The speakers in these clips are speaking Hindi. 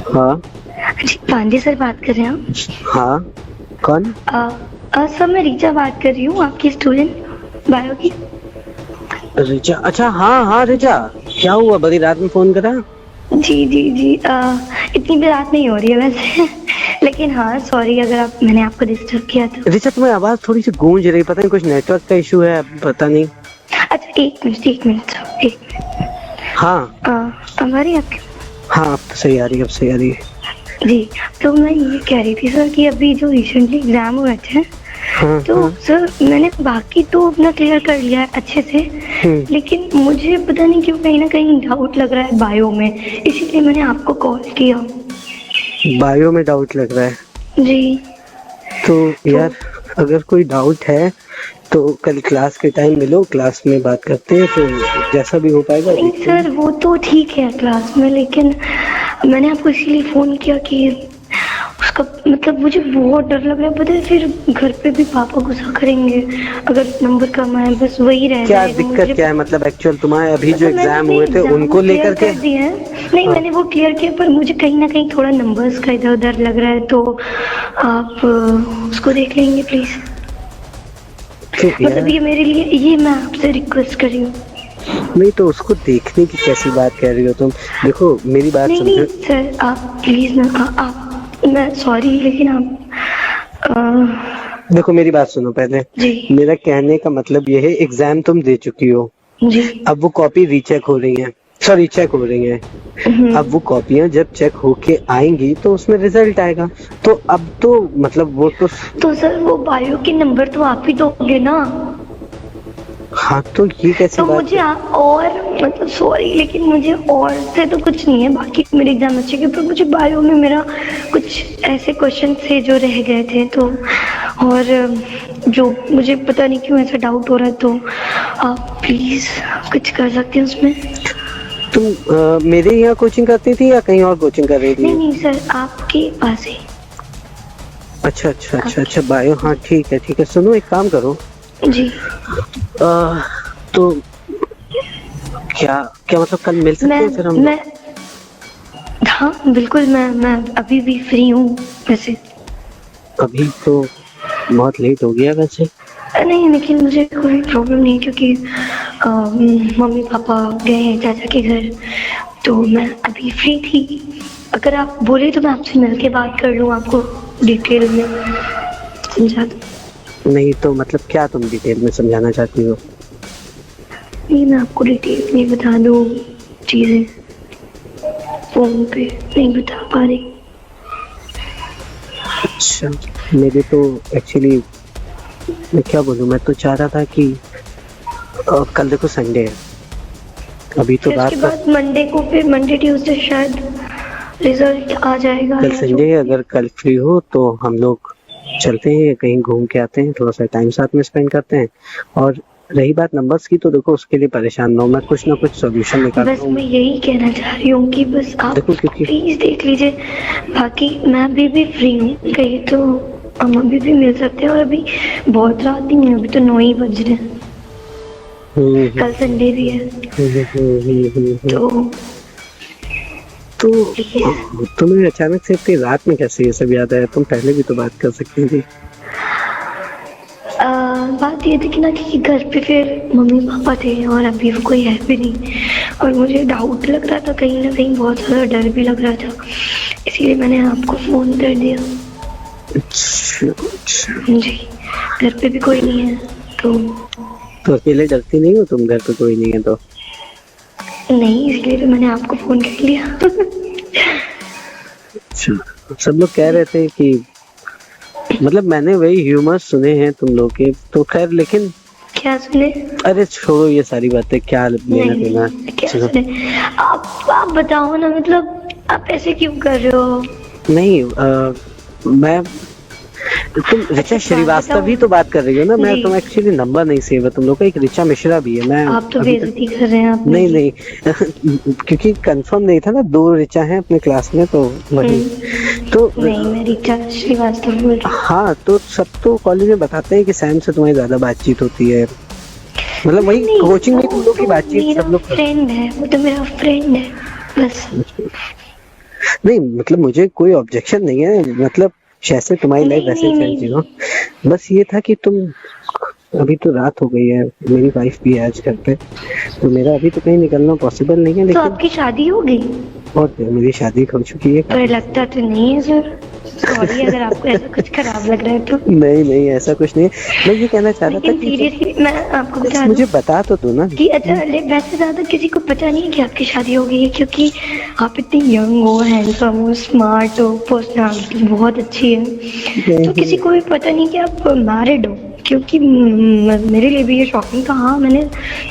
हाँ जी पांडे सर बात कर रहे हैं आप? हाँ, कौन? सर मैं रीचा बात कर रही हूँ, आपकी स्टूडेंट बायो की। रिचा? अच्छा हाँ हाँ रिचा, क्या हुआ, बड़ी रात में फोन करा? जी जी जी, इतनी भी रात नहीं हो रही है वैसे लेकिन हाँ सॉरी अगर मैंने आपको डिस्टर्ब किया तो। रिचा तुम्हारी आवाज थोड़ी सी गूंज रही, पता नहीं कुछ नेटवर्क का इशू है, पता नहीं। अच्छा एक मिनट एक मिनट एक मिनट। हाँ हमारी आपकी। हाँ, अब तो सही आ रही है, अब सही आ रही है। जी तो मैं ये कह रही थी सर कि अभी जो रिसेंटली एग्जाम हुए थे हाँ तो हाँ। सर मैंने बाकी तो अपना क्लियर कर लिया है अच्छे से, लेकिन मुझे पता नहीं क्यों कहीं ना कहीं डाउट लग रहा है बायो में, इसीलिए मैंने आपको कॉल किया। बायो में डाउट लग रहा है? जी तो यार अगर कोई डाउट है तो कल क्लास के टाइम मिलो, क्लास में बात करते हैं, फिर जैसा भी हो पाएगा। नहीं सर वो तो ठीक है क्लास में, लेकिन मैंने आपको इसीलिए फोन किया कि उसका मतलब मुझे बहुत डर लग रहा है, पता है फिर घर पे भी पापा गुस्सा करेंगे अगर नंबर कम आए, बस वही रह क्या जाएगा। दिक्कत क्या है, मतलब एक्चुअल तुम्हारे अभी जो मतलब एग्जाम हुए थे उनको लेकर के? कर दिए हैं, नहीं मैंने वो क्लियर किया, पर मुझे कहीं ना कहीं थोड़ा नंबर्स का इधर उधर लग रहा है, तो आप उसको देख लेंगे प्लीज। मतलब ये मेरे लिए, ये मैं आपसे रिक्वेस्ट कर रही हूँ। नहीं तो उसको देखने की कैसी बात कह रही हो तुम? देखो मेरी बात नहीं समझो। नहीं सर आप प्लीज ना, आप मैं सॉरी लेकिन आप देखो मेरी बात सुनो पहले। जी मेरा कहने का मतलब ये है, एग्जाम तुम दे चुकी हो, जी अब वो कॉपी रीचेक हो रही है, सॉरी चेक हो रही है। अब वो कॉपियां जब चेक होके आएंगी तो उसमें रिजल्ट आएगा, तो अब तो मतलब वो तो सर वो बायो के नंबर तो आप ही दोगे ना? हाँ तो ये कैसी तो बात मुझे है? और मतलब सॉरी लेकिन मुझे और से तो कुछ नहीं है, बाकी मेरे एग्जाम अच्छे गए, पर मुझे बायो में मेरा कुछ ऐसे क्वेश्चन थे जो रह गए थे, तो और जो मुझे पता नहीं क्यों ऐसा डाउट हो रहा है, तो आप प्लीज कुछ कर सकते हैं उसमें? तुम मेरे यहाँ कोचिंग करती थी या कहीं और कोचिंग कर रही थी? नहीं नहीं सर आपके पास ही। अच्छा अच्छा अच्छा अच्छा, बायो, हाँ ठीक है। सुनो एक काम करो जी तो क्या क्या मतलब कल मिल सकते हैं फिर हम? मैं हाँ बिल्कुल, मैं अभी भी फ्री हूँ वैसे। अभी तो बहुत लेट हो गया वैसे। नहीं लेकिन मुझे कोई प्रॉब्लम नहीं, क्योंकि मम्मी पापा गए हैं चाचा के घर, तो मैं अभी फ्री थी। अगर आप बोले तो मैं आपसे मिल के बात कर लूँ, आपको डिटेल में समझा दूँ। नहीं तो मतलब क्या तुम डिटेल में समझाना चाहती हो? नहीं मैं आपको डिटेल में बता दूँ चीज़ें, फोन पे नहीं बता पा रही। अच्छा, मेरे तो एक्चुअली मैं क्या बोलूँ, मैं तो चाह रहा था कि कल देखो संडे है, अभी तो रात उसके का, बाद मंडे को, फिर मंडे ट्यूसडे शायद रिजल्ट आ जाएगा। कल संडे है, अगर कल फ्री हो तो हम लोग चलते हैं कहीं घूम के आते हैं, थोड़ा सा टाइम साथ में स्पेंड करते हैं। और रही बात नंबर्स की, तो देखो उसके लिए परेशान ना हो, मैं कुछ ना कुछ सॉल्यूशन निकालता बस हूँ। मैं यही कहना चाह रही हूँ कि बस आप देखो क्योंकि प्लीज देख लीजिए, बाकी मैं अभी भी फ्री हूँ, कहीं तो हम अभी भी मिल सकते हैं, और अभी बहुत रात नहीं है, अभी तो 9 ही बज रहे हैं, कल संडे भी है, तो तुम्हें अचानक से इतनी रात में कैसे ये सब याद आया? तुम पहले भी तो बात कर सकती थी। बात ये थी कि ना कि घर पे फिर मम्मी पापा थे और अभी वो कोई है भी नहीं, और मुझे डाउट लग रहा था कहीं ना कहीं, बहुत ज़्यादा डर भी लग रहा था, इसीलिए मैंने आपको फ़ोन कर दिया। जी घर पे भी कोई नहीं है तो अकेले डरती नहीं हो तुम, घर पे कोई नहीं है तो? नहीं, इसलिए तो मैंने आपको फ़ोन कर लिया सब लोग कह रहे थे कि मतलब मैंने वही ह्यूमर सुने हैं तुम लोग के, तो खैर लेकिन क्या सुने? अरे छोड़ो ये सारी बातें, क्या लेना देना। क्या सुने? आप बताओ ना, मतलब आप ऐसे क्यों कर रहे हो? नहीं मैं तुम रिचा श्रीवास्तव ही तो बात कर रही हो ना? मैं तुम एक्चुअली नंबर नहीं सेव है तुम लोग का, एक रिचा मिश्रा भी है। मैं आप तो बेइज्जती कर रहे हैं आप। नहीं क्योंकि कंफर्म नहीं था ना, 2 रिचा हैं अपने क्लास में, तो वही तो नहीं मैं रिचा श्रीवास्तव बोल रही हूँ। हाँ तो सब तो कॉलेज में बताते हैं कि सैम से तुम्हारी ज्यादा बातचीत होती है, मतलब वही कोचिंग में तुम लोग की बातचीत सब लोग फ्रेंड है, वो तो मेरा फ्रेंड है बस। नहीं मतलब मुझे कोई ऑब्जेक्शन नहीं है, मतलब जैसे तुम्हारी लाइफ नहीं, वैसे नहीं, चलती हो। बस ये था कि तुम, अभी तो रात हो गई है, मेरी वाइफ भी है आज घर पे, तो मेरा अभी तो कहीं निकलना पॉसिबल नहीं है, तो लेकिन आपकी शादी हो गई? और मेरी शादी हो चुकी है। पर लगता तो नहीं है सर, सॉरी अगर आपको ऐसा कुछ खराब लग रहा है तो। नहीं नहीं ऐसा कुछ नहीं, मैं ये कहना चाह रहा था लेकिन कि सीरियसली मैं आपको बता मुझे दूं बता तो दो ना कि अच्छा वैसे ज्यादा किसी को पता नहीं है कि आपकी शादी हो गई है, क्योंकि आप इतनी यंग हो, हैंडसम हो, स्मार्ट हो, पर्सनालिटी बहुत अच्छी है, तो किसी को भी पता नहीं कि आप मैरिड हो। क्योंकि मेरे लिए भी ये शॉकिंग था। हाँ मैंने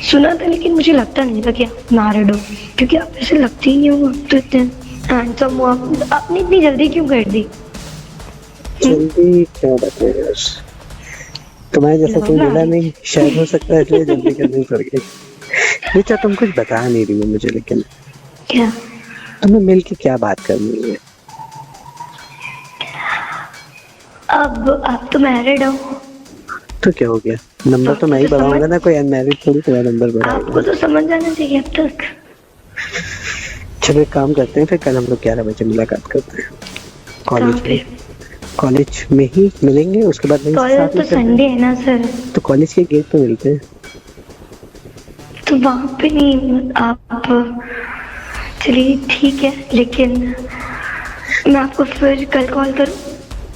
सुना था लेकिन मुझे लगता नहीं था कि आप मैरिड हो, क्योंकि आप ऐसे लगते ही नहीं हो, आप तो इतने हैंडसम हो। आपने इतनी जल्दी क्यों कर दी? जल्दी क्या बताएं यार, तुम्हारे जैसा कोई मिला नहीं, शायद हो सकता है इसलिए जल्दी करनी पड़ गई। बेचा तुम कुछ बता नहीं रही हो मुझे, लेकिन क्या तुम्हें मिल के क्या बात करनी है? अब आप तो मैरिड हो, तो क्या हो गया, नंबर तो मैं ही बढ़ाऊंगा ना, कोई अनमैरिड थोड़ी तुम्हारा नंबर आपको बढ़ाएगा। तो समझ जाना चाहिए अब तक। चलो एक काम करते हैं, फिर कल हम लोग 11 बजे मुलाकात करते हैं कॉलेज में। कॉलेज में ही मिलेंगे, उसके बाद कॉलेज तो संडे है ना सर, तो कॉलेज के गेट पे मिलते हैं। तो वहाँ पे नहीं आप, चलिए ठीक है, लेकिन मैं आपको फिर कल कॉल करूँ?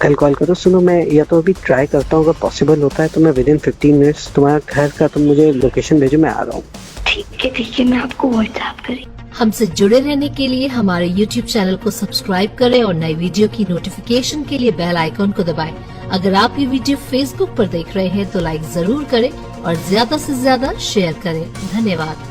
कल कॉल करो। सुनो मैं या तो अभी ट्राई करता हूँ, अगर पॉसिबल होता है तो मैं विदिन 15 मिनट्स तुम्हारा घर का तुम मुझे लोकेशन भेजो, मैं आ रहा हूँ। ठीक है, मैं आपको व्हाट्सएप करी। हमसे जुड़े रहने के लिए हमारे YouTube चैनल को सब्सक्राइब करें और नई वीडियो की नोटिफिकेशन के लिए बेल आइकॉन को दबाएं। अगर आप ये वीडियो Facebook पर देख रहे हैं तो लाइक जरूर करें और ज्यादा से ज्यादा शेयर करें। धन्यवाद।